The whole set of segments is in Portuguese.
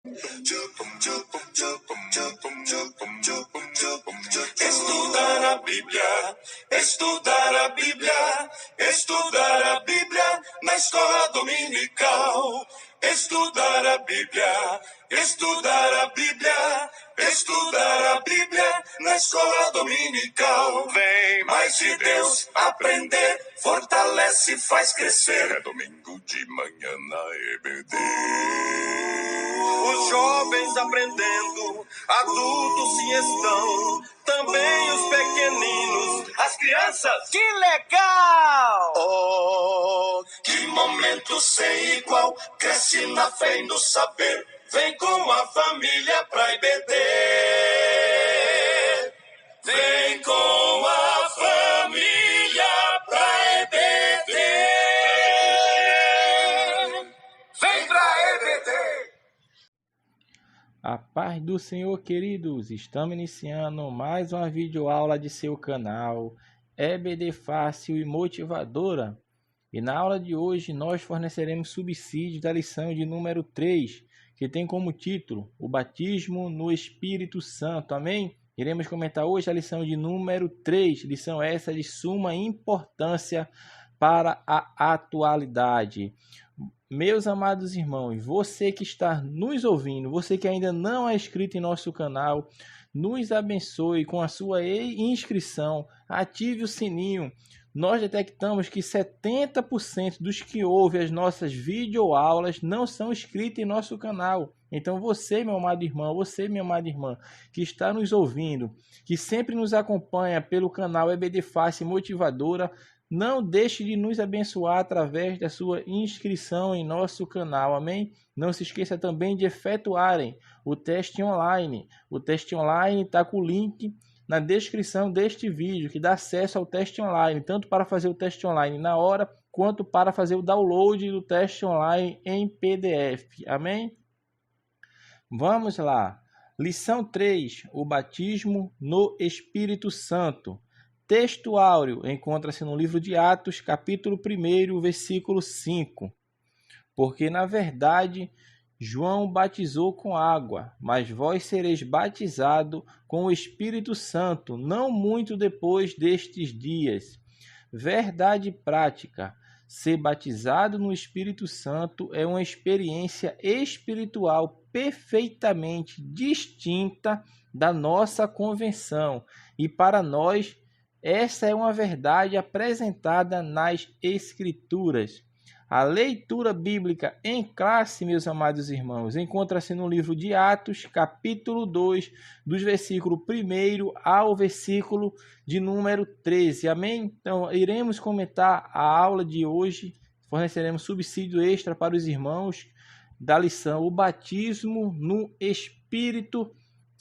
Estudar a Bíblia, estudar a Bíblia, estudar a Bíblia na escola dominical. Estudar a Bíblia, estudar a Bíblia, estudar a Bíblia na escola dominical. Vem mais de Deus aprender, fortalece e faz crescer. É domingo de manhã na EBD. Os jovens aprendendo, adultos sim estão, também os pequeninos, as crianças. Que legal! Oh, que momento sem igual, cresce na fé e no saber, vem com a família pra IBD. Vem com a família pra EBD. Vem pra EBD. A paz do Senhor, queridos! Estamos iniciando mais uma videoaula de seu canal EBD Fácil e Motivadora. E na aula de hoje nós forneceremos subsídios da lição de número 3, que tem como título o batismo no Espírito Santo. Amém? Iremos comentar hoje a lição de número 3, lição essa de suma importância para a atualidade. Meus amados irmãos, você que está nos ouvindo, você que ainda não é inscrito em nosso canal, nos abençoe com a sua inscrição, ative o sininho. Nós detectamos que 70% dos que ouvem as nossas videoaulas não são inscritos em nosso canal. Então você, meu amado irmão, você, minha amada irmã, que está nos ouvindo, que sempre nos acompanha pelo canal EBD Fácil e Motivadora, não deixe de nos abençoar através da sua inscrição em nosso canal, amém? Não se esqueça também de efetuarem o teste online. O teste online está com o link na descrição deste vídeo, que dá acesso ao teste online, tanto para fazer o teste online na hora, quanto para fazer o download do teste online em PDF, amém? Vamos lá. Lição 3, o batismo no Espírito Santo. Texto áureo encontra-se no livro de Atos, capítulo 1, versículo 5. Porque, na verdade, João batizou com água, mas vós sereis batizado com o Espírito Santo, não muito depois destes dias. Verdade prática. Ser batizado no Espírito Santo é uma experiência espiritual perfeitamente distinta da nossa convenção. E para nós, essa é uma verdade apresentada nas Escrituras. A leitura bíblica em classe, meus amados irmãos, encontra-se no livro de Atos, capítulo 2, dos versículos 1 ao versículo de número 13. Amém? Então, iremos comentar a aula de hoje, forneceremos subsídio extra para os irmãos da lição, o batismo no Espírito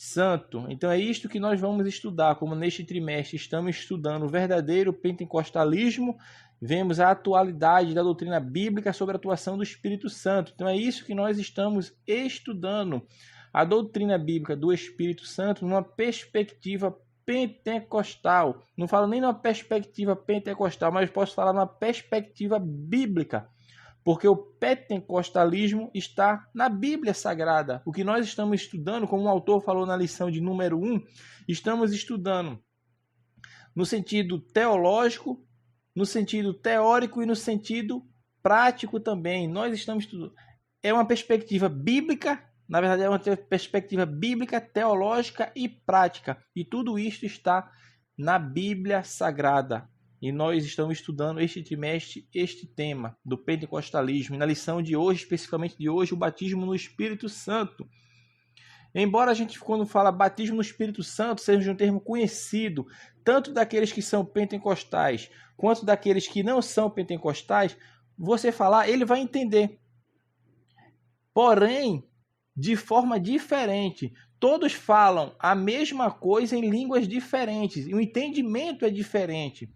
Santo. Então é isto que nós vamos estudar, como neste trimestre estamos estudando o verdadeiro pentecostalismo, vemos a atualidade da doutrina bíblica sobre a atuação do Espírito Santo. Então é isso que nós estamos estudando, a doutrina bíblica do Espírito Santo numa perspectiva pentecostal. Não falo nem numa perspectiva pentecostal, mas posso falar numa perspectiva bíblica. Porque o pentecostalismo está na Bíblia Sagrada. O que nós estamos estudando, como o autor falou na lição de número 1, estamos estudando no sentido teológico, no sentido teórico e no sentido prático também. Nós estamos estudando. É uma perspectiva bíblica, na verdade é uma perspectiva bíblica, teológica e prática. E tudo isto está na Bíblia Sagrada. E nós estamos estudando este trimestre, este tema do pentecostalismo. E na lição de hoje, especificamente de hoje, o batismo no Espírito Santo. Embora a gente, quando fala batismo no Espírito Santo, seja um termo conhecido, tanto daqueles que são pentecostais, quanto daqueles que não são pentecostais, você falar, ele vai entender. Porém, de forma diferente. Todos falam a mesma coisa em línguas diferentes. E o entendimento é diferente.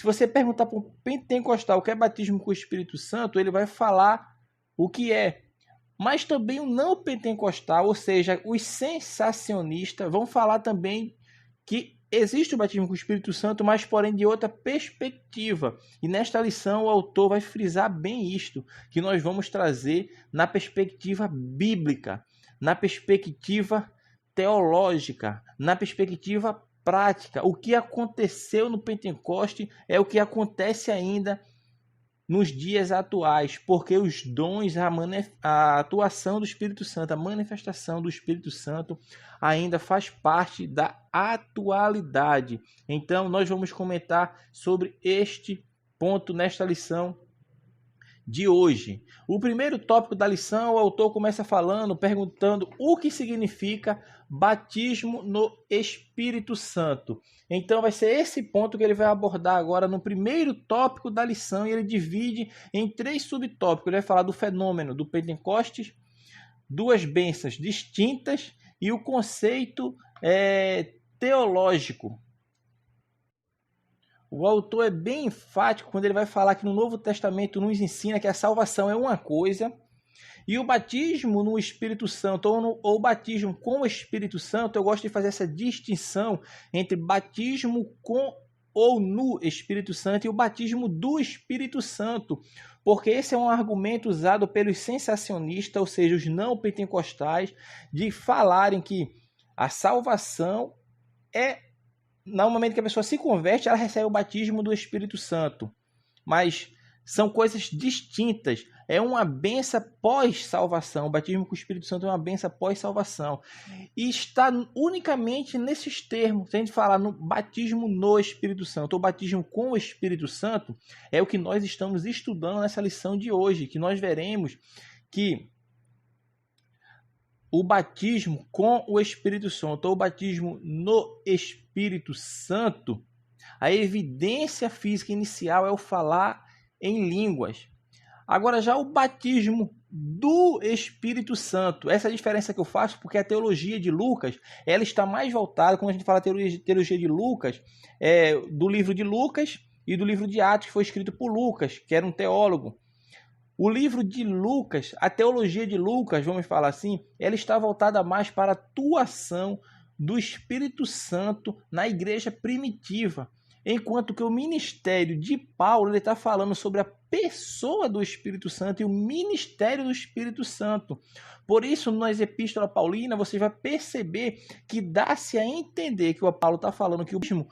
Se você perguntar para um pentecostal o que é batismo com o Espírito Santo, ele vai falar o que é. Mas também o não pentecostal, ou seja, os sensacionistas, vão falar também que existe o batismo com o Espírito Santo, mas porém de outra perspectiva. E nesta lição o autor vai frisar bem isto, que nós vamos trazer na perspectiva bíblica. na perspectiva teológica, na perspectiva prática. O que aconteceu no Pentecoste é o que acontece ainda nos dias atuais, porque os dons, a atuação do Espírito Santo, a manifestação do Espírito Santo ainda faz parte da atualidade. Então, nós vamos comentar sobre este ponto nesta lição de hoje. O primeiro tópico da lição, o autor começa perguntando o que significa batismo no Espírito Santo. Então vai ser esse ponto que ele vai abordar agora no primeiro tópico da lição, e ele divide em 3 subtópicos. Ele vai falar do fenômeno do Pentecostes, 2 bênçãos distintas e o conceito teológico. O autor é bem enfático quando ele vai falar que no Novo Testamento nos ensina que a salvação é uma coisa e o batismo no Espírito Santo ou o batismo com o Espírito Santo, eu gosto de fazer essa distinção entre batismo com ou no Espírito Santo e o batismo do Espírito Santo, porque esse é um argumento usado pelos sensacionistas, ou seja, os não pentecostais, de falarem que a salvação é no momento que a pessoa se converte, ela recebe o batismo do Espírito Santo. Mas são coisas distintas. É uma benção pós-salvação. O batismo com o Espírito Santo é uma benção pós-salvação. E está unicamente nesses termos. Se a gente falar no batismo no Espírito Santo ou batismo com o Espírito Santo, é o que nós estamos estudando nessa lição de hoje, que nós veremos que o batismo com o Espírito Santo ou o batismo no Espírito Santo, a evidência física inicial é o falar em línguas. Agora já o batismo do Espírito Santo, essa é a diferença que eu faço, porque a teologia de Lucas, ela está mais voltada, quando a gente fala teologia de Lucas, do livro de Lucas e do livro de Atos, que foi escrito por Lucas, que era um teólogo. O livro de Lucas, a teologia de Lucas, vamos falar assim, ela está voltada mais para a atuação do Espírito Santo na igreja primitiva, enquanto que o ministério de Paulo está falando sobre a pessoa do Espírito Santo e o ministério do Espírito Santo. Por isso, nas epístolas paulinas, você vai perceber que dá-se a entender que o Paulo está falando que o batismo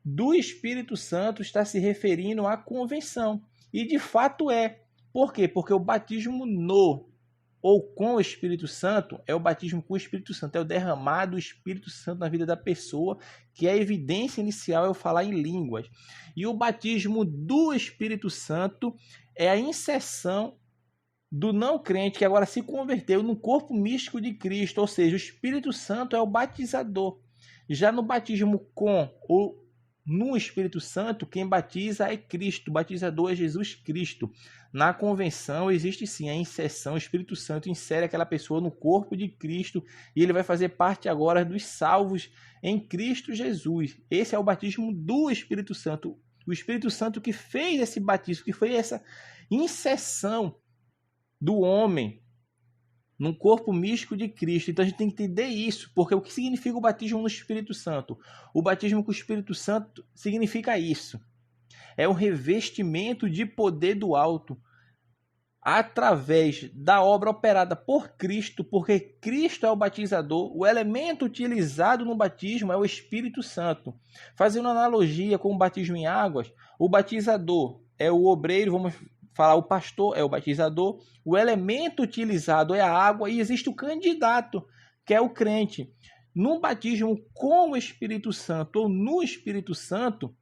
do Espírito Santo está se referindo à convenção. E de fato é. Por quê? Porque o batismo no ou com o Espírito Santo é o batismo com o Espírito Santo, é o derramar do Espírito Santo na vida da pessoa, que a evidência inicial é o falar em línguas. E o batismo do Espírito Santo é a inserção do não crente que agora se converteu no corpo místico de Cristo, ou seja, o Espírito Santo é o batizador. Já no batismo com ou no Espírito Santo, quem batiza é Cristo, o batizador é Jesus Cristo. Na convenção existe sim a inserção, o Espírito Santo insere aquela pessoa no corpo de Cristo e ele vai fazer parte agora dos salvos em Cristo Jesus. Esse é o batismo do Espírito Santo. O Espírito Santo que fez esse batismo, que foi essa inserção do homem no corpo místico de Cristo. Então a gente tem que entender isso, porque o que significa o batismo no Espírito Santo? O batismo com o Espírito Santo significa isso. É um revestimento de poder do alto através da obra operada por Cristo, porque Cristo é o batizador. O elemento utilizado no batismo é o Espírito Santo. Fazendo analogia com o batismo em águas, o batizador é o obreiro, vamos falar, o pastor é o batizador, o elemento utilizado é a água e existe o candidato, que é o crente. No batismo com o Espírito Santo ou no Espírito Santo,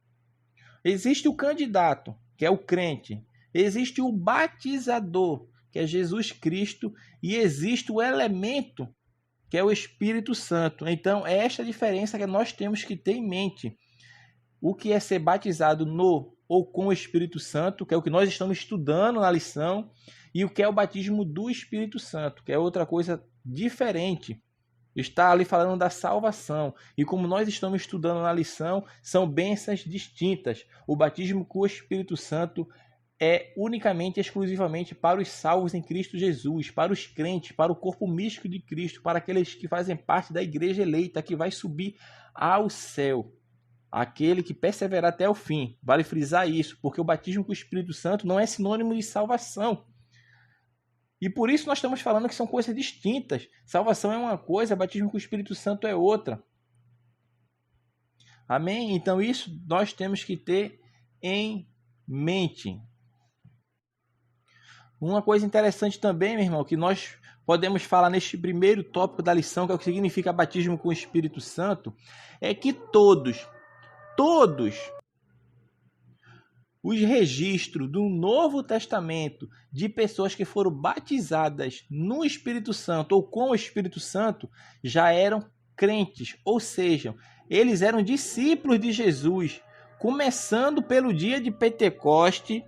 existe o candidato, que é o crente. Existe o batizador, que é Jesus Cristo, e existe o elemento, que é o Espírito Santo. Então, é esta diferença que nós temos que ter em mente. O que é ser batizado no ou com o Espírito Santo, que é o que nós estamos estudando na lição, e o que é o batismo do Espírito Santo, que é outra coisa diferente. Está ali falando da salvação. E como nós estamos estudando na lição, são bênçãos distintas. O batismo com o Espírito Santo é unicamente, exclusivamente para os salvos em Cristo Jesus, para os crentes, para o corpo místico de Cristo, para aqueles que fazem parte da igreja eleita, que vai subir ao céu. Aquele que perseverar até o fim. Vale frisar isso, porque o batismo com o Espírito Santo não é sinônimo de salvação. E por isso nós estamos falando que são coisas distintas. Salvação é uma coisa, batismo com o Espírito Santo é outra. Amém? Então isso nós temos que ter em mente. Uma coisa interessante também, meu irmão, que nós podemos falar neste primeiro tópico da lição, que é o que significa batismo com o Espírito Santo, é que todos os registros do Novo Testamento de pessoas que foram batizadas no Espírito Santo ou com o Espírito Santo já eram crentes, ou seja, eles eram discípulos de Jesus, começando pelo dia de Pentecoste.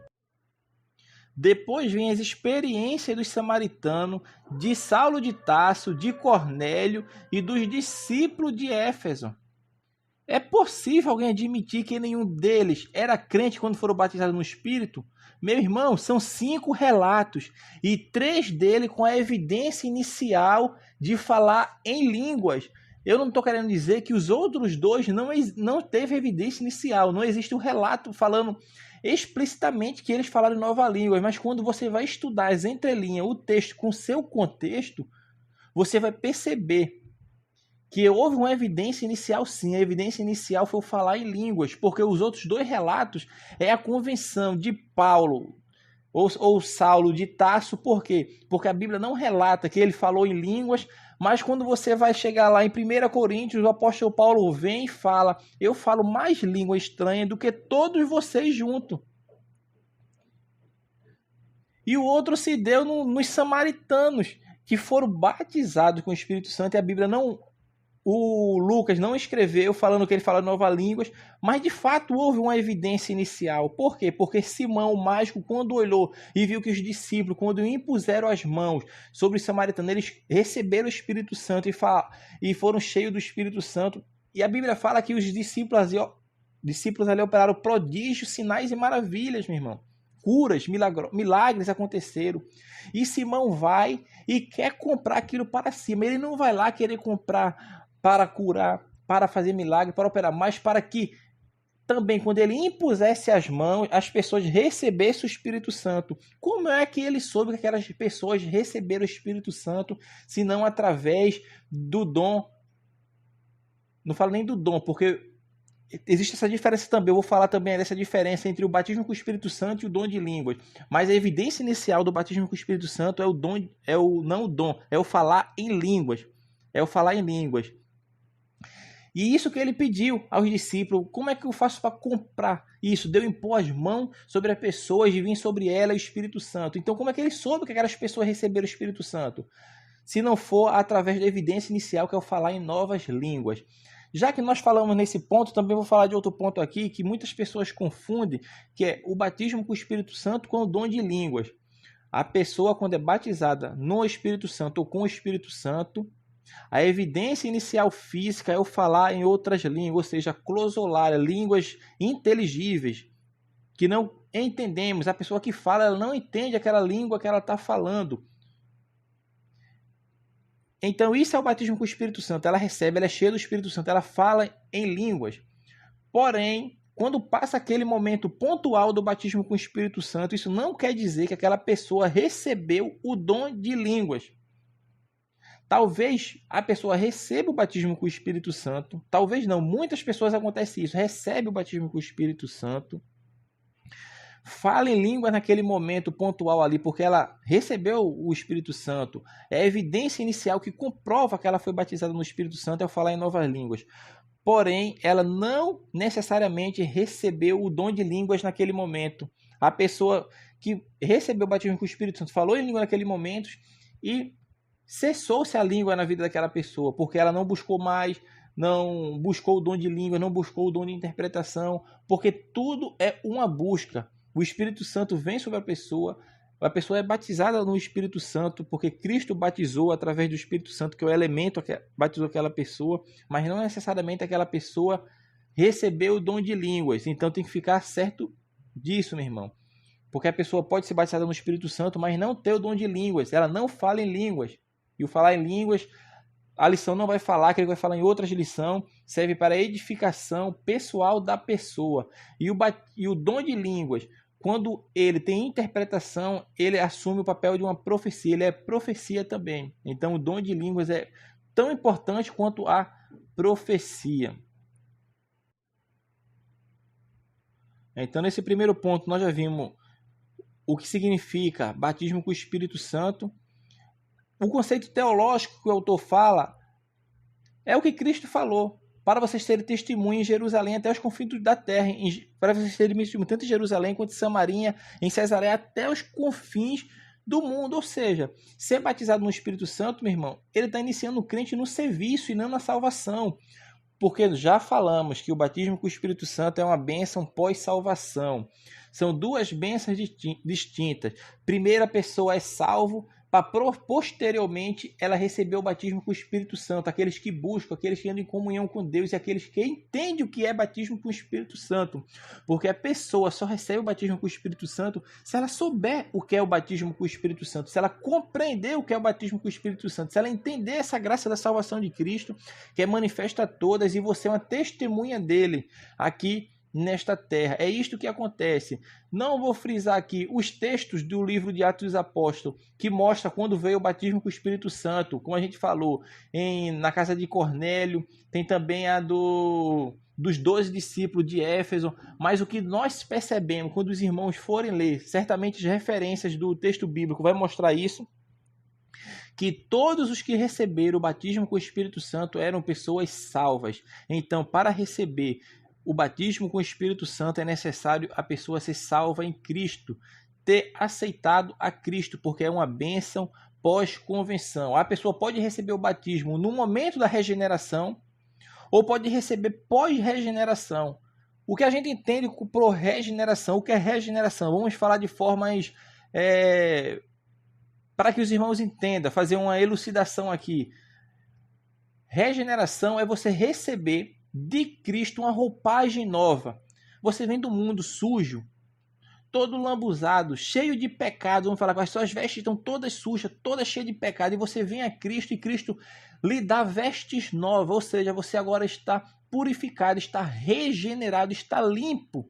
Depois vem as experiências dos samaritanos, de Saulo de Tarso, de Cornélio e dos discípulos de Éfeso. É possível alguém admitir que nenhum deles era crente quando foram batizados no Espírito? Meu irmão, são 5 relatos e 3 deles com a evidência inicial de falar em línguas. Eu não estou querendo dizer que os outros 2 não teve evidência inicial. Não existe um relato falando explicitamente que eles falaram em nova língua. Mas quando você vai estudar as entrelinhas, o texto com seu contexto, você vai perceber que houve uma evidência inicial, sim. A evidência inicial foi o falar em línguas, porque os outros 2 relatos é a convenção de Paulo ou Saulo de Tarso. Por quê? Porque a Bíblia não relata que ele falou em línguas, mas quando você vai chegar lá em 1 Coríntios, o apóstolo Paulo vem e fala: eu falo mais língua estranha do que todos vocês juntos. E o outro se deu nos samaritanos, que foram batizados com o Espírito Santo, e a Bíblia não... O Lucas não escreveu falando que ele fala novas línguas, mas de fato houve uma evidência inicial. Por quê? Porque Simão, o mágico, quando olhou e viu que os discípulos, quando impuseram as mãos sobre os samaritanos, eles receberam o Espírito Santo e foram cheios do Espírito Santo. E a Bíblia fala que os discípulos ali operaram prodígios, sinais e maravilhas, meu irmão. Curas, milagres aconteceram. E Simão vai e quer comprar aquilo para si. Mas ele não vai lá querer comprar para curar, para fazer milagre, para operar, mas para que também, quando ele impusesse as mãos, as pessoas recebessem o Espírito Santo. Como é que ele soube que aquelas pessoas receberam o Espírito Santo, se não através do dom? Não falo nem do dom, porque existe essa diferença também. Eu vou falar também dessa diferença entre o batismo com o Espírito Santo e o dom de línguas. Mas a evidência inicial do batismo com o Espírito Santo é o dom, é o falar em línguas. É o falar em línguas. E isso que ele pediu aos discípulos: como é que eu faço para comprar isso? Deu impor as mãos sobre as pessoas e vir sobre ela o Espírito Santo. Então como é que ele soube que aquelas pessoas receberam o Espírito Santo? Se não for através da evidência inicial, que é o falar em novas línguas. Já que nós falamos nesse ponto, também vou falar de outro ponto aqui, que muitas pessoas confundem, que é o batismo com o Espírito Santo com o dom de línguas. A pessoa, quando é batizada no Espírito Santo ou com o Espírito Santo, a evidência inicial física é o falar em outras línguas, ou seja, closolária, línguas inteligíveis, que não entendemos. A pessoa que fala, ela não entende aquela língua que ela está falando. Então isso é o batismo com o Espírito Santo. Ela recebe, ela é cheia do Espírito Santo, ela fala em línguas. Porém, quando passa aquele momento pontual do batismo com o Espírito Santo, isso não quer dizer que aquela pessoa recebeu o dom de línguas. Talvez a pessoa receba o batismo com o Espírito Santo, talvez não, muitas pessoas acontece isso, recebe o batismo com o Espírito Santo, fala em língua naquele momento pontual ali, porque ela recebeu o Espírito Santo. É a evidência inicial que comprova que ela foi batizada no Espírito Santo ao falar em novas línguas. Porém, ela não necessariamente recebeu o dom de línguas naquele momento. A pessoa que recebeu o batismo com o Espírito Santo falou em língua naquele momento e cessou-se a língua na vida daquela pessoa, porque ela não buscou mais, não buscou o dom de língua, não buscou o dom de interpretação, porque tudo é uma busca. O Espírito Santo vem sobre a pessoa é batizada no Espírito Santo, porque Cristo batizou através do Espírito Santo, que é o elemento que batizou aquela pessoa, mas não necessariamente aquela pessoa recebeu o dom de línguas. Então tem que ficar certo disso, meu irmão. Porque a pessoa pode ser batizada no Espírito Santo, mas não ter o dom de línguas, ela não fala em línguas. E o falar em línguas, a lição não vai falar, que ele vai falar em outras lições, serve para a edificação pessoal da pessoa. E o dom de línguas, quando ele tem interpretação, ele assume o papel de uma profecia, ele é profecia também. Então o dom de línguas é tão importante quanto a profecia. Então nesse primeiro ponto nós já vimos o que significa batismo com o Espírito Santo. O conceito teológico que o autor fala é o que Cristo falou. Para vocês terem testemunho em Jerusalém até os confins da terra. Para vocês terem testemunho tanto em Jerusalém quanto em Samaria, em Cesareia, até os confins do mundo. Ou seja, ser batizado no Espírito Santo, meu irmão, ele está iniciando o crente no serviço e não na salvação. Porque já falamos que o batismo com o Espírito Santo é uma bênção pós-salvação. São duas bênçãos distintas. Primeiro, a pessoa é salvo, para posteriormente ela receber o batismo com o Espírito Santo. Aqueles que buscam, aqueles que andam em comunhão com Deus e aqueles que entendem o que é batismo com o Espírito Santo. Porque a pessoa só recebe o batismo com o Espírito Santo se ela souber o que é o batismo com o Espírito Santo, se ela compreender o que é o batismo com o Espírito Santo, se ela entender essa graça da salvação de Cristo, que é manifesta a todas, e você é uma testemunha dele aqui nesta terra. É isto que acontece. Não vou frisar aqui os textos do livro de Atos dos Apóstolos, que mostra quando veio o batismo com o Espírito Santo, como a gente falou, na casa de Cornélio, tem também a dos 12 discípulos de Éfeso, mas o que nós percebemos quando os irmãos forem ler, certamente as referências do texto bíblico vai mostrar isso, que todos os que receberam o batismo com o Espírito Santo eram pessoas salvas. Então, para receber o batismo com o Espírito Santo é necessário a pessoa ser salva em Cristo, ter aceitado a Cristo, porque é uma bênção pós-convenção. A pessoa pode receber o batismo no momento da regeneração ou pode receber pós-regeneração. O que a gente entende por regeneração, o que é regeneração? Vamos falar de formas para que os irmãos entendam, fazer uma elucidação aqui. Regeneração é você receber de Cristo uma roupagem nova. Você vem do mundo sujo, todo lambuzado, cheio de pecado. Vamos falar que as suas vestes estão todas sujas, todas cheias de pecado. E você vem a Cristo e Cristo lhe dá vestes novas. Ou seja, você agora está purificado, está regenerado, está limpo.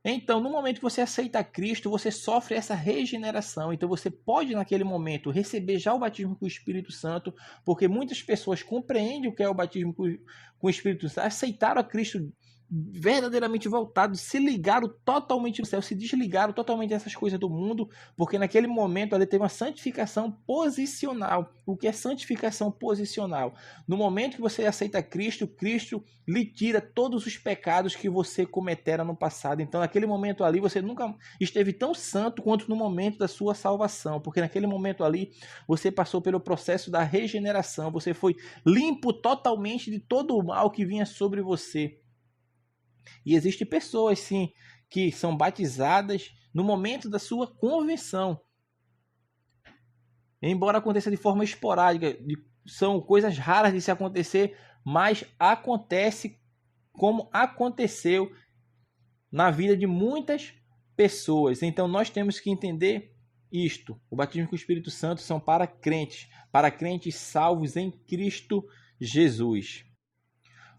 Então, no momento que você aceita Cristo, você sofre essa regeneração. Então, você pode, naquele momento, receber já o batismo com o Espírito Santo, porque muitas pessoas compreendem o que é o batismo com o Espírito Santo, aceitaram a Cristo verdadeiramente voltados, se ligaram totalmente no céu, se desligaram totalmente dessas coisas do mundo, porque naquele momento ali teve uma santificação posicional. O que é santificação posicional? No momento que você aceita Cristo, Cristo lhe tira todos os pecados que você cometera no passado. Então naquele momento ali você nunca esteve tão santo quanto no momento da sua salvação, porque naquele momento ali você passou pelo processo da regeneração, você foi limpo totalmente de todo o mal que vinha sobre você. E existem pessoas, sim, que são batizadas no momento da sua conversão. Embora aconteça de forma esporádica, são coisas raras de se acontecer, mas acontece como aconteceu na vida de muitas pessoas. Então nós temos que entender isto. O batismo com o Espírito Santo são para crentes salvos em Cristo Jesus.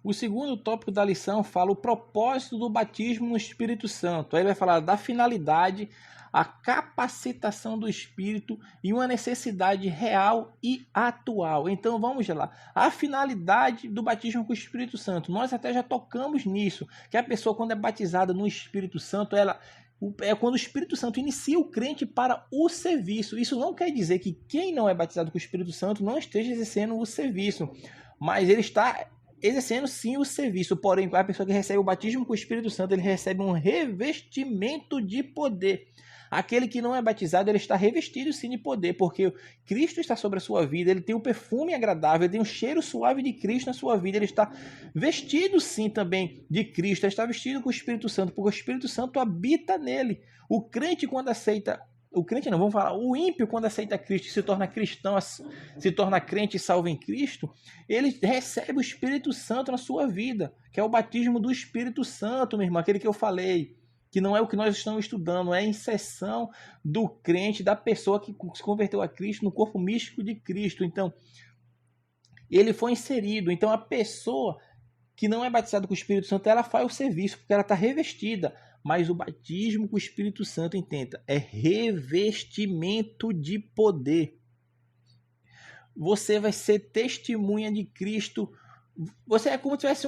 O segundo tópico da lição fala o propósito do batismo no Espírito Santo. Aí ele vai falar da finalidade, a capacitação do Espírito e uma necessidade real e atual. Então vamos lá. A finalidade do batismo com o Espírito Santo. Nós até já tocamos nisso, que a pessoa quando é batizada no Espírito Santo, é quando o Espírito Santo inicia o crente para o serviço. Isso não quer dizer que quem não é batizado com o Espírito Santo não esteja exercendo o serviço, mas ele está exercendo sim o serviço. Porém, a pessoa que recebe o batismo com o Espírito Santo, ele recebe um revestimento de poder. Aquele que não é batizado, ele está revestido sim de poder, porque Cristo está sobre a sua vida, ele tem um perfume agradável, ele tem um cheiro suave de Cristo na sua vida, ele está vestido sim também de Cristo, ele está vestido com o Espírito Santo, porque o Espírito Santo habita nele. O crente quando aceita, o ímpio quando aceita Cristo e se torna cristão, se torna crente e salvo em Cristo, ele recebe o Espírito Santo na sua vida, que é o batismo do Espírito Santo, meu irmão, aquele que eu falei, que não é o que nós estamos estudando, é a inserção do crente, da pessoa que se converteu a Cristo no corpo místico de Cristo. Então, ele foi inserido. Então, a pessoa que não é batizada com o Espírito Santo, ela faz o serviço, porque ela está revestida. Mas o batismo com o Espírito Santo, entenda, é revestimento de poder. Você vai ser testemunha de Cristo. Você é como se tivesse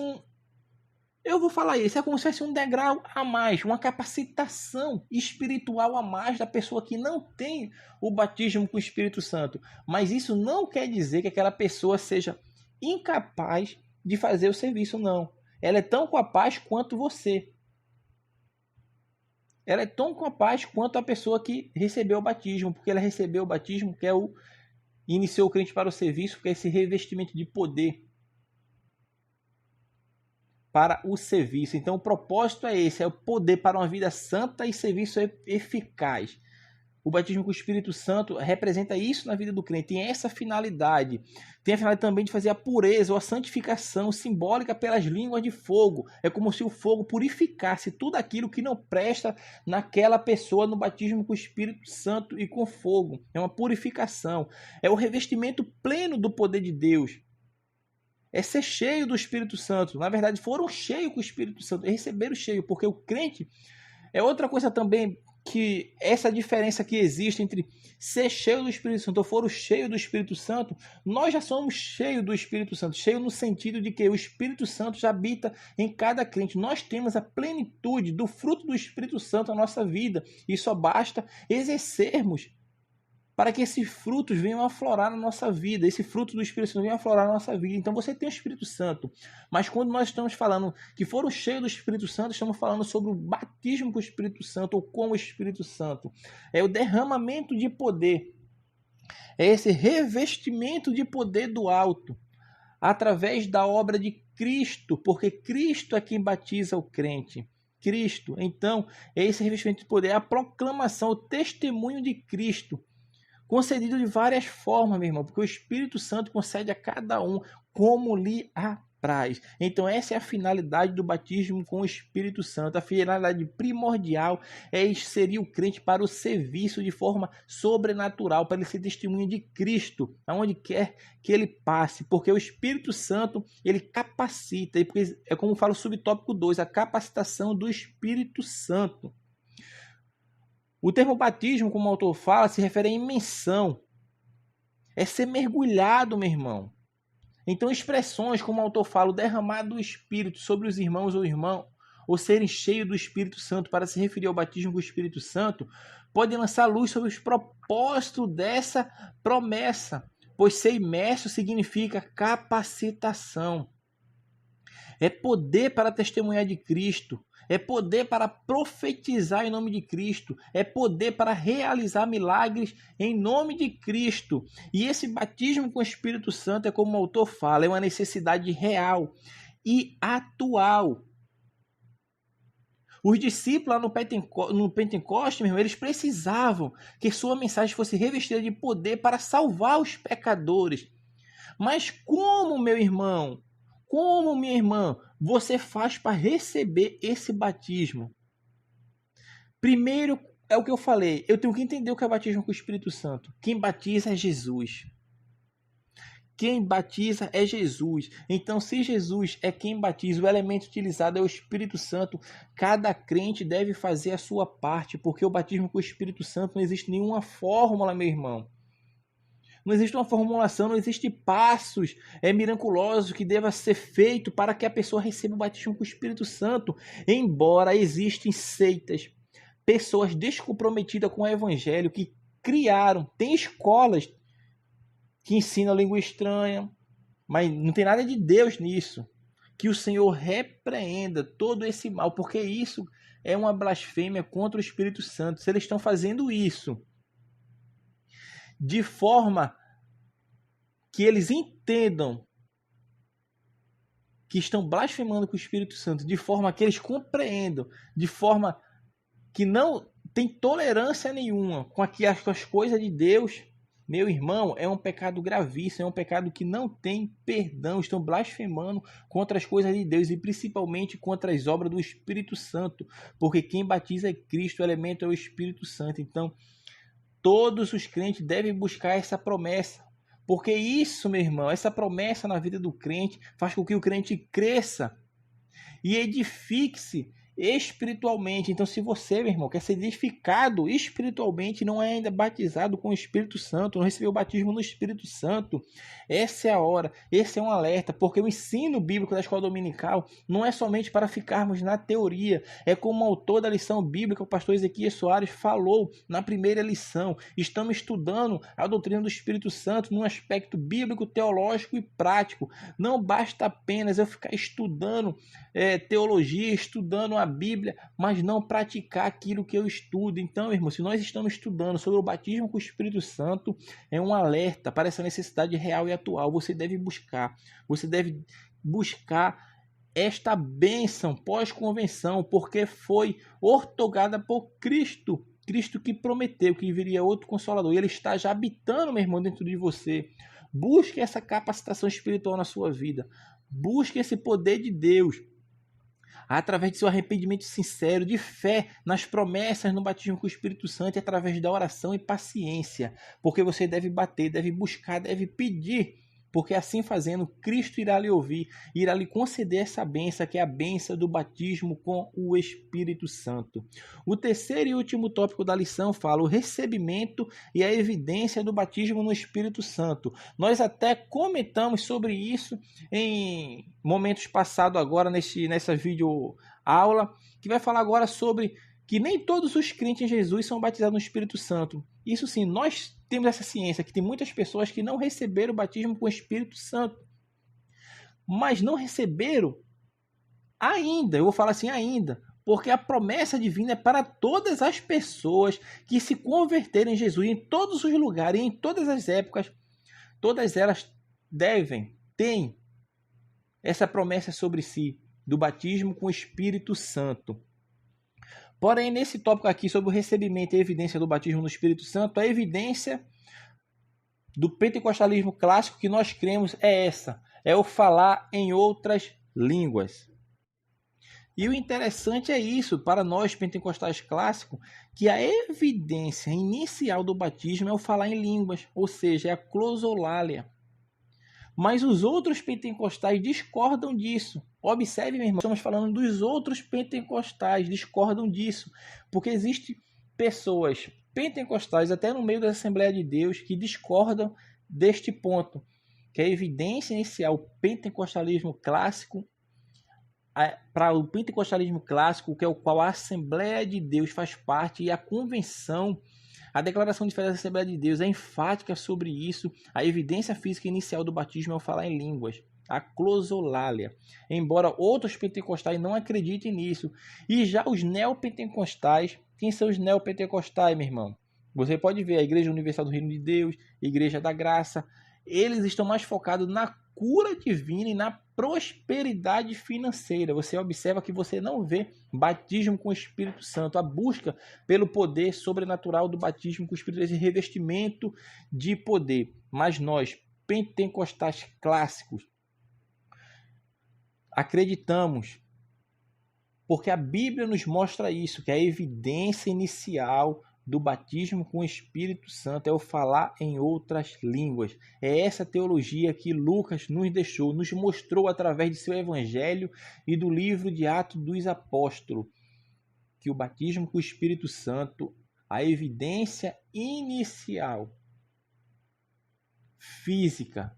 eu vou falar isso, é como se fosse um degrau a mais, uma capacitação espiritual a mais da pessoa que não tem o batismo com o Espírito Santo. Mas isso não quer dizer que aquela pessoa seja incapaz de fazer o serviço, não. Ela é tão capaz quanto você. Ela é tão capaz quanto a pessoa que recebeu o batismo, porque ela recebeu o batismo, que é iniciou o crente para o serviço, que é esse revestimento de poder para o serviço. Então o propósito é esse, é o poder para uma vida santa e serviço eficaz. O batismo com o Espírito Santo representa isso na vida do crente, tem essa finalidade. Tem a finalidade também de fazer a pureza ou a santificação simbólica pelas línguas de fogo. É como se o fogo purificasse tudo aquilo que não presta naquela pessoa no batismo com o Espírito Santo e com fogo. É uma purificação. É o revestimento pleno do poder de Deus. É ser cheio do Espírito Santo. Na verdade, foram cheios com o Espírito Santo, receberam cheio, porque o crente é outra coisa também, que essa diferença que existe entre ser cheio do Espírito Santo ou foram cheios do Espírito Santo. Nós já somos cheios do Espírito Santo, cheio no sentido de que o Espírito Santo já habita em cada crente. Nós temos a plenitude do fruto do Espírito Santo na nossa vida, e só basta exercermos para que esses frutos venham aflorar na nossa vida, esse fruto do Espírito Santo venha aflorar na nossa vida. Então você tem o Espírito Santo, mas quando nós estamos falando que foram cheios do Espírito Santo, estamos falando sobre o batismo com o Espírito Santo ou com o Espírito Santo. É o derramamento de poder, é esse revestimento de poder do alto, através da obra de Cristo, porque Cristo é quem batiza o crente. Cristo, então, é esse revestimento de poder, é a proclamação, o testemunho de Cristo, concedido de várias formas, meu irmão, porque o Espírito Santo concede a cada um como lhe apraz. Então essa é a finalidade do batismo com o Espírito Santo. A finalidade primordial é inserir o crente para o serviço de forma sobrenatural, para ele ser testemunha de Cristo, aonde quer que ele passe, porque o Espírito Santo, ele capacita, é como fala o subtópico 2, a capacitação do Espírito Santo. O termo batismo, como o autor fala, se refere à imersão. É ser mergulhado, meu irmão. Então, expressões, como o autor fala, o derramar do Espírito sobre os irmãos ou serem cheios do Espírito Santo, para se referir ao batismo com o Espírito Santo, podem lançar luz sobre os propósitos dessa promessa, pois ser imerso significa capacitação. É poder para testemunhar de Cristo. É poder para profetizar em nome de Cristo. É poder para realizar milagres em nome de Cristo. E esse batismo com o Espírito Santo, é como o autor fala, é uma necessidade real e atual. Os discípulos lá no Pentecostes, meu irmão, eles precisavam que sua mensagem fosse revestida de poder para salvar os pecadores. Mas como, meu irmão? Como, minha irmã, você faz para receber esse batismo? Primeiro, é o que eu falei, eu tenho que entender o que é batismo com o Espírito Santo. Quem batiza é Jesus. Quem batiza é Jesus. Então, se Jesus é quem batiza, o elemento utilizado é o Espírito Santo, cada crente deve fazer a sua parte, porque o batismo com o Espírito Santo não existe nenhuma fórmula, meu irmão. Não existe uma formulação, não existe passos miraculosos que deva ser feito para que a pessoa receba o batismo com o Espírito Santo. Embora existem seitas, pessoas descomprometidas com o Evangelho que criaram, tem escolas que ensinam língua estranha, mas não tem nada de Deus nisso. Que o Senhor repreenda todo esse mal, porque isso é uma blasfêmia contra o Espírito Santo. Se eles estão fazendo isso de forma que eles entendam que estão blasfemando com o Espírito Santo, de forma que eles compreendam, de forma que não tem tolerância nenhuma com as coisas de Deus, meu irmão, é um pecado gravíssimo, é um pecado que não tem perdão. Estão blasfemando contra as coisas de Deus e principalmente contra as obras do Espírito Santo, porque quem batiza é Cristo, o elemento é o Espírito Santo. Então, todos os crentes devem buscar essa promessa, porque isso, meu irmão, essa promessa na vida do crente faz com que o crente cresça e edifique-se espiritualmente. Então, se você, meu irmão, quer ser edificado espiritualmente, não é ainda batizado com o Espírito Santo, não recebeu o batismo no Espírito Santo, essa é a hora, esse é um alerta, porque o ensino bíblico da escola dominical não é somente para ficarmos na teoria, é como o autor da lição bíblica, o pastor Ezequias Soares, falou na primeira lição. Estamos estudando a doutrina do Espírito Santo num aspecto bíblico, teológico e prático. Não basta apenas eu ficar estudando teologia, estudando a Bíblia, mas não praticar aquilo que eu estudo. Então, irmão, se nós estamos estudando sobre o batismo com o Espírito Santo, é um alerta para essa necessidade real e atual. Você deve buscar esta bênção pós-convenção, porque foi ortogada por Cristo. Cristo que prometeu que viria outro Consolador. E Ele está já habitando, meu irmão, dentro de você. Busque essa capacitação espiritual na sua vida. Busque esse poder de Deus através de seu arrependimento sincero, de fé nas promessas no batismo com o Espírito Santo e através da oração e paciência. Porque você deve bater, deve buscar, deve pedir. Porque assim fazendo, Cristo irá lhe ouvir, irá lhe conceder essa bênção, que é a bênção do batismo com o Espírito Santo. O terceiro e último tópico da lição fala o recebimento e a evidência do batismo no Espírito Santo. Nós até comentamos sobre isso em momentos passados agora, nessa vídeo aula, que vai falar agora sobre que nem todos os crentes em Jesus são batizados no Espírito Santo. Isso sim, nós temos essa ciência, que tem muitas pessoas que não receberam o batismo com o Espírito Santo. Mas não receberam ainda, eu vou falar assim ainda, porque a promessa divina é para todas as pessoas que se converterem em Jesus, em todos os lugares, em todas as épocas, todas elas têm essa promessa sobre si, do batismo com o Espírito Santo. Porém, nesse tópico aqui sobre o recebimento e a evidência do batismo no Espírito Santo, a evidência do pentecostalismo clássico que nós cremos é essa, é o falar em outras línguas. E o interessante é isso, para nós pentecostais clássicos, que a evidência inicial do batismo é o falar em línguas, ou seja, é a closolalia. Mas os outros pentecostais discordam disso. Observe, meu irmão, estamos falando dos outros pentecostais, discordam disso. Porque existem pessoas pentecostais, até no meio da Assembleia de Deus, que discordam deste ponto. Que a evidência inicial, o pentecostalismo clássico, para o pentecostalismo clássico, que é o qual a Assembleia de Deus faz parte, e a convenção, a declaração de fé da Assembleia de Deus é enfática sobre isso. A evidência física inicial do batismo é o falar em línguas, a closolalia. Embora outros pentecostais não acreditem nisso. E já os neopentecostais, quem são os neopentecostais, meu irmão? Você pode ver a Igreja Universal do Reino de Deus, Igreja da Graça. Eles estão mais focados na cura divina e na prosperidade financeira. Você observa que você não vê batismo com o Espírito Santo, a busca pelo poder sobrenatural do batismo com o Espírito, esse revestimento de poder. Mas nós, pentecostais clássicos, acreditamos, porque a Bíblia nos mostra isso, que a evidência inicial do batismo com o Espírito Santo é o falar em outras línguas. É essa teologia que Lucas nos deixou, nos mostrou através de seu evangelho e do livro de Atos dos Apóstolos, que o batismo com o Espírito Santo, a evidência inicial física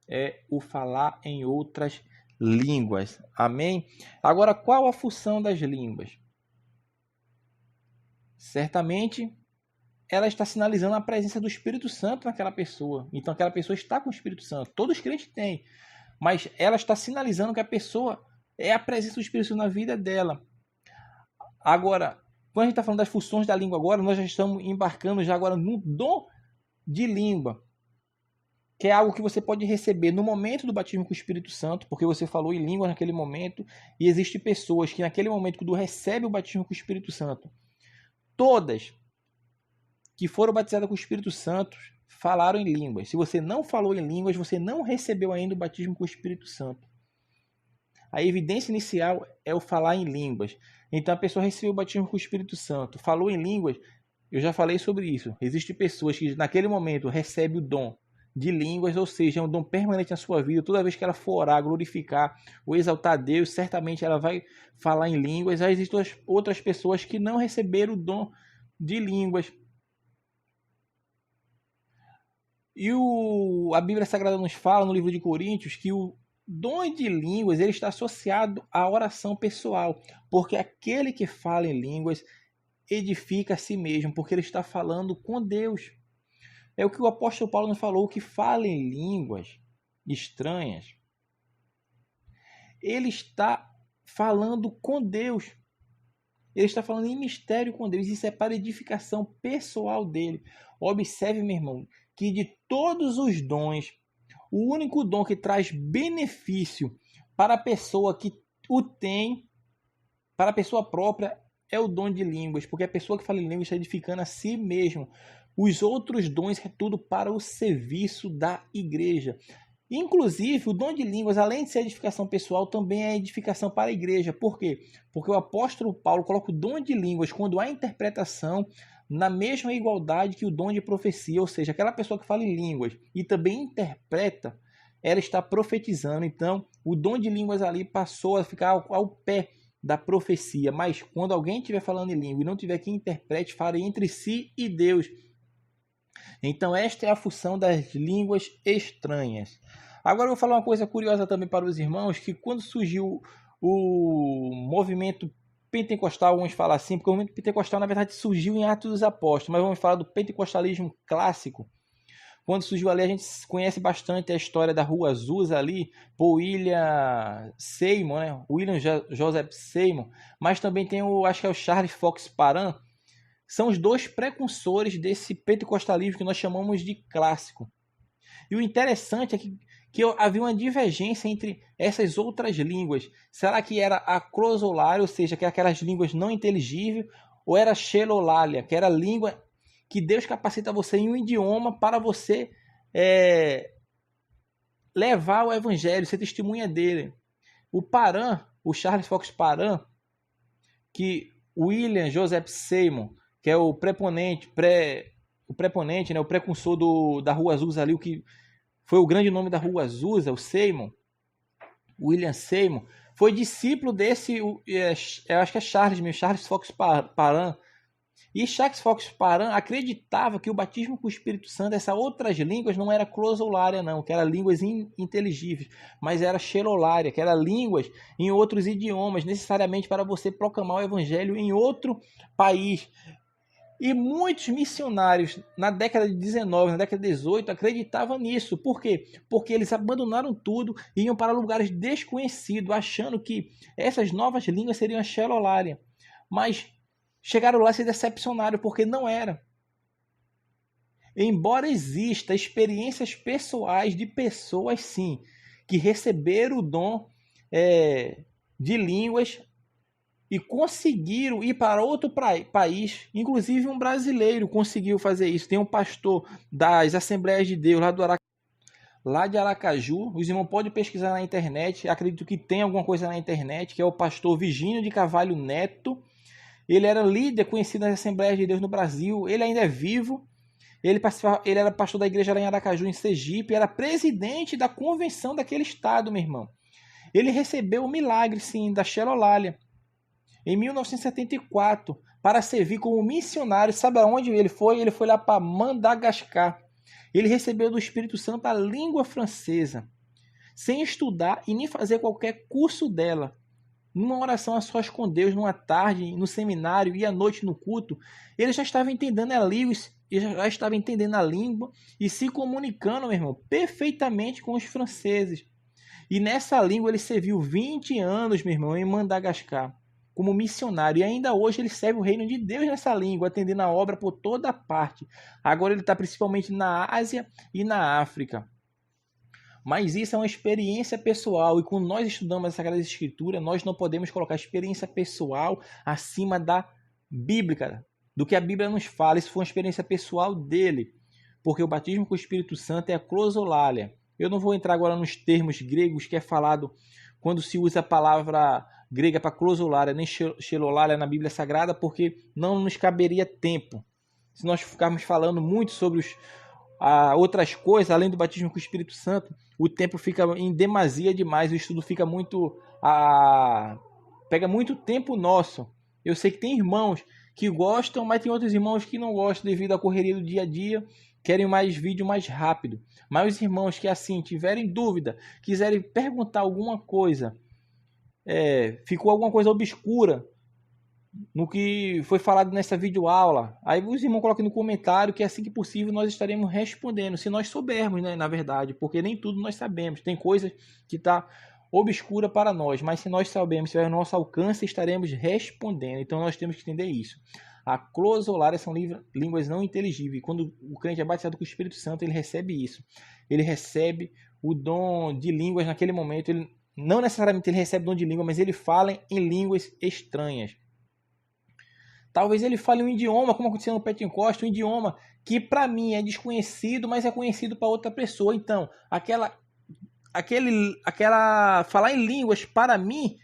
é o falar em outras línguas. Amém? Agora, qual a função das línguas? Certamente, ela está sinalizando a presença do Espírito Santo naquela pessoa. Então, aquela pessoa está com o Espírito Santo. Todos os crentes têm. Mas ela está sinalizando que a pessoa é a presença do Espírito Santo na vida dela. Agora, quando a gente está falando das funções da língua agora, nós já estamos embarcando já agora no dom de língua, que é algo que você pode receber no momento do batismo com o Espírito Santo, porque você falou em língua naquele momento, e existem pessoas que naquele momento, quando recebem o batismo com o Espírito Santo, todas que foram batizadas com o Espírito Santo falaram em línguas. Se você não falou em línguas, você não recebeu ainda o batismo com o Espírito Santo. A evidência inicial é o falar em línguas. Então a pessoa recebeu o batismo com o Espírito Santo, falou em línguas. Eu já falei sobre isso. Existem pessoas que naquele momento recebem o dom de línguas, ou seja, é um dom permanente na sua vida. Toda vez que ela for orar, glorificar ou exaltar a Deus, certamente ela vai falar em línguas. Aí existem outras pessoas que não receberam o dom de línguas. E a Bíblia Sagrada nos fala no livro de Coríntios que o dom de línguas ele está associado à oração pessoal, porque aquele que fala em línguas edifica a si mesmo, porque ele está falando com Deus. É o que o apóstolo Paulo nos falou, que fala em línguas estranhas. Ele está falando com Deus. Ele está falando em mistério com Deus. Isso é para edificação pessoal dele. Observe, meu irmão, que de todos os dons, o único dom que traz benefício para a pessoa que o tem, para a pessoa própria, é o dom de línguas, porque a pessoa que fala em línguas está edificando a si mesmo. Os outros dons é tudo para o serviço da igreja. Inclusive, o dom de línguas, além de ser edificação pessoal, também é edificação para a igreja. Por quê? Porque o apóstolo Paulo coloca o dom de línguas quando há interpretação na mesma igualdade que o dom de profecia, ou seja, aquela pessoa que fala em línguas e também interpreta, ela está profetizando. Então, o dom de línguas ali passou a ficar ao pé da profecia. Mas quando alguém estiver falando em língua e não tiver quem interprete, fale entre si e Deus. Então, esta é a função das línguas estranhas. Agora, eu vou falar uma coisa curiosa também para os irmãos, que quando surgiu o movimento pentecostal, vamos falar assim, porque o movimento pentecostal, na verdade, surgiu em Atos dos Apóstolos, mas vamos falar do pentecostalismo clássico. Quando surgiu ali, a gente conhece bastante a história da Rua Azusa ali, por William Seymour, né? William Joseph Seymour, mas também tem acho que é o Charles Fox Parham. São os dois precursores desse pentecostalismo que nós chamamos de clássico. E o interessante é que havia uma divergência entre essas outras línguas. Será que era a crosolalia, ou seja, que aquelas línguas não inteligíveis, ou era a xelolalia, que era a língua que Deus capacita você em um idioma para você levar o evangelho, ser testemunha dele. O Parham, o Charles Fox Parham, que William Joseph Seymour, que é o preponente, né, o precursor da Rua Azusa ali, o que foi o grande nome da Rua Azusa, o Seymour, William Seymour, foi discípulo desse, eu acho que é Charles Fox Parham. E Charles Fox Parham acreditava que o batismo com o Espírito Santo, essas outras línguas, não era crosolalia não, que eram línguas inteligíveis, mas era xelolalia, que eram línguas em outros idiomas, necessariamente para você proclamar o evangelho em outro país. E muitos missionários na década de 19, na década de 18, acreditavam nisso. Por quê? Porque eles abandonaram tudo e iam para lugares desconhecidos, achando que essas novas línguas seriam a xelolalia. Mas chegaram lá e se decepcionaram, porque não era. Embora exista experiências pessoais de pessoas, sim, que receberam o dom de línguas e conseguiram ir para outro país, inclusive um brasileiro conseguiu fazer isso. Tem um pastor das Assembleias de Deus lá de Aracaju, os irmãos podem pesquisar na internet, acredito que tem alguma coisa na internet, que é o pastor Virgínio de Carvalho Neto. Ele era líder conhecido nas Assembleias de Deus no Brasil, ele ainda é vivo. Ele era pastor da igreja lá em Aracaju, em Sergipe, era presidente da convenção daquele estado, meu irmão. Ele recebeu o milagre, sim, da xelolalia em 1974, para servir como missionário. Sabe aonde ele foi? Ele foi lá para Madagascar. Ele recebeu do Espírito Santo a língua francesa, sem estudar e nem fazer qualquer curso dela. Numa oração a sós com Deus, numa tarde, no seminário e à noite no culto, ele já estava entendendo a língua, e se comunicando, meu irmão, perfeitamente com os franceses. E nessa língua ele serviu 20 anos, meu irmão, em Madagascar, como missionário. E ainda hoje ele serve o reino de Deus nessa língua, atendendo a obra por toda parte. Agora ele está principalmente na Ásia e na África. Mas isso é uma experiência pessoal. E quando nós estudamos a Sagrada Escritura, nós não podemos colocar experiência pessoal acima da bíblica, do que a Bíblia nos fala. Isso foi uma experiência pessoal dele. Porque o batismo com o Espírito Santo é a crosolalia. Eu não vou entrar agora nos termos gregos que é falado quando se usa a palavra grega para crosolalia, nem xelolalia na Bíblia Sagrada, porque não nos caberia tempo. Se nós ficarmos falando muito sobre a outras coisas, além do batismo com o Espírito Santo, o tempo fica em demasia demais, o estudo fica muito... pega muito tempo nosso. Eu sei que tem irmãos que gostam, mas tem outros irmãos que não gostam devido à correria do dia a dia, querem mais vídeo mais rápido. Mas os irmãos que assim tiverem dúvida, quiserem perguntar alguma coisa, ficou alguma coisa obscura no que foi falado nessa videoaula, aí os irmãos coloquem no comentário que assim que possível nós estaremos respondendo, se nós soubermos, né, na verdade, porque nem tudo nós sabemos, tem coisas que está obscura para nós, mas se nós sabemos, se é o nosso alcance, estaremos respondendo. Então nós temos que entender isso. A closolária são línguas não inteligíveis. Quando o crente é batizado com o Espírito Santo, ele recebe isso. Ele recebe o dom de línguas naquele momento. Ele, não necessariamente ele recebe o dom de língua, mas ele fala em línguas estranhas. Talvez ele fale um idioma, como aconteceu no Pentecoste, um idioma que para mim é desconhecido, mas é conhecido para outra pessoa. Então, falar em línguas para mim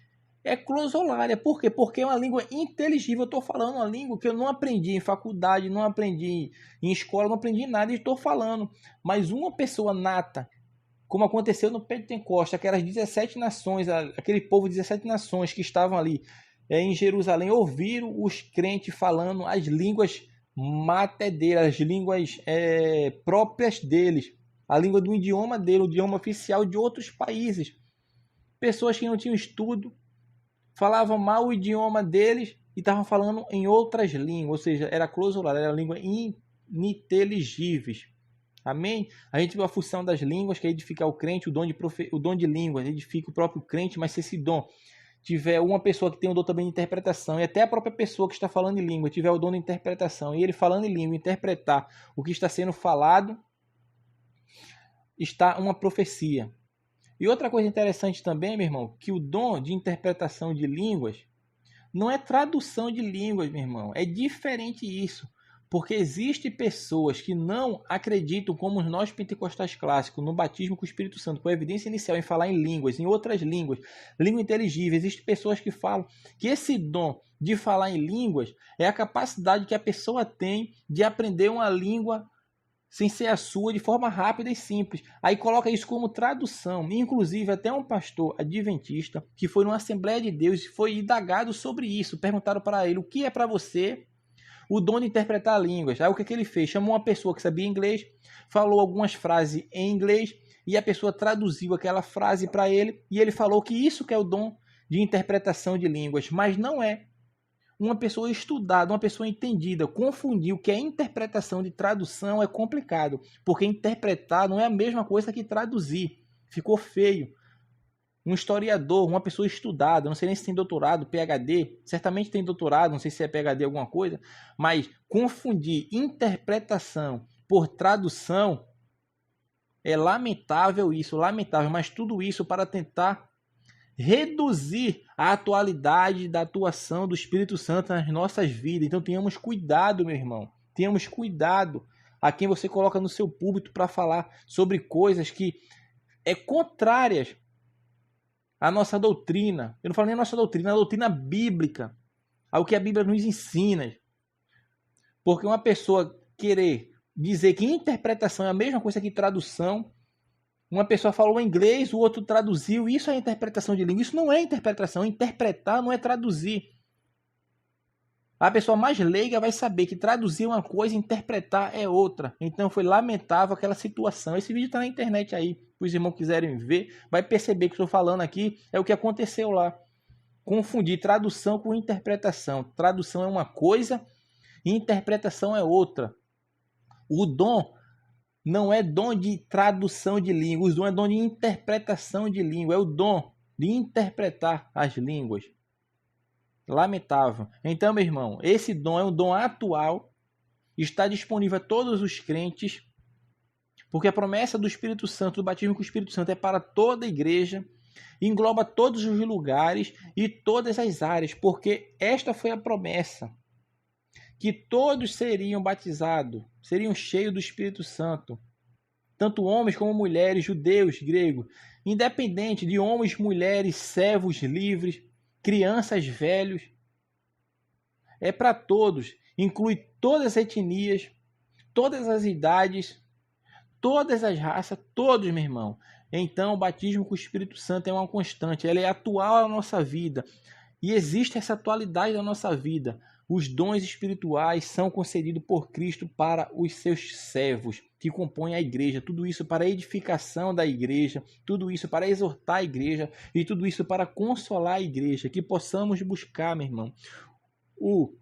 é closolária. Por quê? Porque é uma língua inteligível. Eu estou falando uma língua que eu não aprendi em faculdade, não aprendi em escola, não aprendi nada e estou falando. Mas uma pessoa nata, como aconteceu no Pentecoste, aquelas 17 nações, aquele povo de 17 nações que estavam ali em Jerusalém, ouviram os crentes falando as línguas mater deles, as línguas próprias deles, a língua do idioma dele, o idioma oficial de outros países. Pessoas que não tinham estudo, falavam mal o idioma deles e estavam falando em outras línguas, ou seja, era closolária, era língua ininteligíveis. Amém? A gente viu a função das línguas, que é edificar o crente, o dom de línguas, edifica o próprio crente, mas se esse dom tiver uma pessoa que tem o dom também de interpretação, e até a própria pessoa que está falando em língua tiver o dom de interpretação, e ele falando em língua, interpretar o que está sendo falado, está uma profecia. E outra coisa interessante também, meu irmão, que o dom de interpretação de línguas não é tradução de línguas, meu irmão. É diferente isso. Porque existem pessoas que não acreditam, como nós pentecostais clássicos, no batismo com o Espírito Santo, com a evidência inicial em falar em línguas, em outras línguas, língua inteligível. Existem pessoas que falam que esse dom de falar em línguas é a capacidade que a pessoa tem de aprender uma língua sem ser a sua, de forma rápida e simples. Aí coloca isso como tradução. Inclusive, até um pastor adventista que foi numa Assembleia de Deus e foi indagado sobre isso. Perguntaram para ele, o que é para você o dom de interpretar línguas? Aí o que ele fez? Chamou uma pessoa que sabia inglês, falou algumas frases em inglês e a pessoa traduziu aquela frase para ele e ele falou que isso que é o dom de interpretação de línguas, mas não é. Uma pessoa estudada, uma pessoa entendida, confundir o que é interpretação de tradução é complicado, porque interpretar não é a mesma coisa que traduzir. Ficou feio. Um historiador, uma pessoa estudada, não sei nem se tem doutorado, PhD, certamente tem doutorado, não sei se é PhD alguma coisa, mas confundir interpretação por tradução é lamentável isso, lamentável, mas tudo isso para tentar reduzir a atualidade da atuação do Espírito Santo nas nossas vidas. Então tenhamos cuidado, meu irmão, tenhamos cuidado a quem você coloca no seu púlpito para falar sobre coisas que contrárias a nossa doutrina. Eu não falo nem a nossa doutrina, a doutrina bíblica, ao que a Bíblia nos ensina. Porque uma pessoa querer dizer que interpretação é a mesma coisa que tradução, uma pessoa falou em inglês, o outro traduziu, isso é interpretação de língua. Isso não é interpretação, interpretar não é traduzir. A pessoa mais leiga vai saber que traduzir uma coisa e interpretar é outra. Então foi lamentável aquela situação. Esse vídeo está na internet aí. Se os irmãos quiserem ver, vai perceber que estou falando aqui é o que aconteceu lá. Confundir tradução com interpretação. Tradução é uma coisa e interpretação é outra. O dom não é dom de tradução de língua. O dom é dom de interpretação de língua. É o dom de interpretar as línguas. Lamentável. Então, meu irmão, esse dom é um dom atual, está disponível a todos os crentes, porque a promessa do Espírito Santo, do batismo com o Espírito Santo, é para toda a igreja, engloba todos os lugares e todas as áreas, porque esta foi a promessa, que todos seriam batizados, seriam cheios do Espírito Santo, tanto homens como mulheres, judeus, gregos, independente de homens, mulheres, servos, livres, crianças, velhos, é para todos, inclui todas as etnias, todas as idades, todas as raças, todos, meu irmão. Então, o batismo com o Espírito Santo é uma constante, ela é atual na nossa vida. E existe essa atualidade da nossa vida. Os dons espirituais são concedidos por Cristo para os seus servos, que compõem a igreja. Tudo isso para a edificação da igreja, tudo isso para exortar a igreja e tudo isso para consolar a igreja. Que possamos buscar, meu irmão, o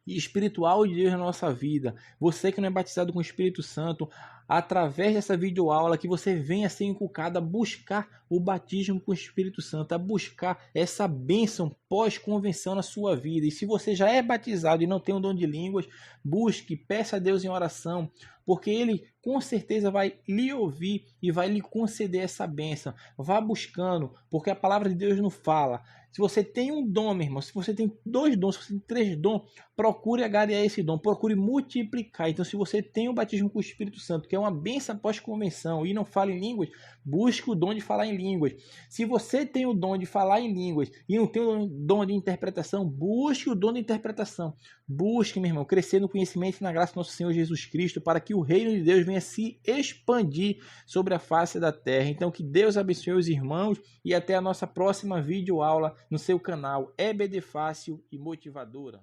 espiritual de Deus na nossa vida. Você que não é batizado com o Espírito Santo, através dessa videoaula, que você venha ser inculcado a buscar o batismo com o Espírito Santo, a buscar essa bênção pós-convenção na sua vida. E se você já é batizado e não tem o dom de línguas, busque, peça a Deus em oração, porque Ele com certeza vai lhe ouvir e vai lhe conceder essa bênção. Vá buscando, porque a palavra de Deus não fala. Se você tem um dom, meu irmão, se você tem 2 dons, se você tem 3 dons, procure agregar esse dom, procure multiplicar. Então, se você tem o batismo com o Espírito Santo, que é uma bênção pós-convenção, e não fala em línguas, busque o dom de falar em línguas. Se você tem o dom de falar em línguas e não tem o dom de interpretação, busque o dom de interpretação. Busque, meu irmão, crescer no conhecimento e na graça do nosso Senhor Jesus Cristo, para que o reino de Deus venha se expandir sobre a face da terra. Então, que Deus abençoe os irmãos e até a nossa próxima videoaula no seu canal EBD Fácil e Motivadora.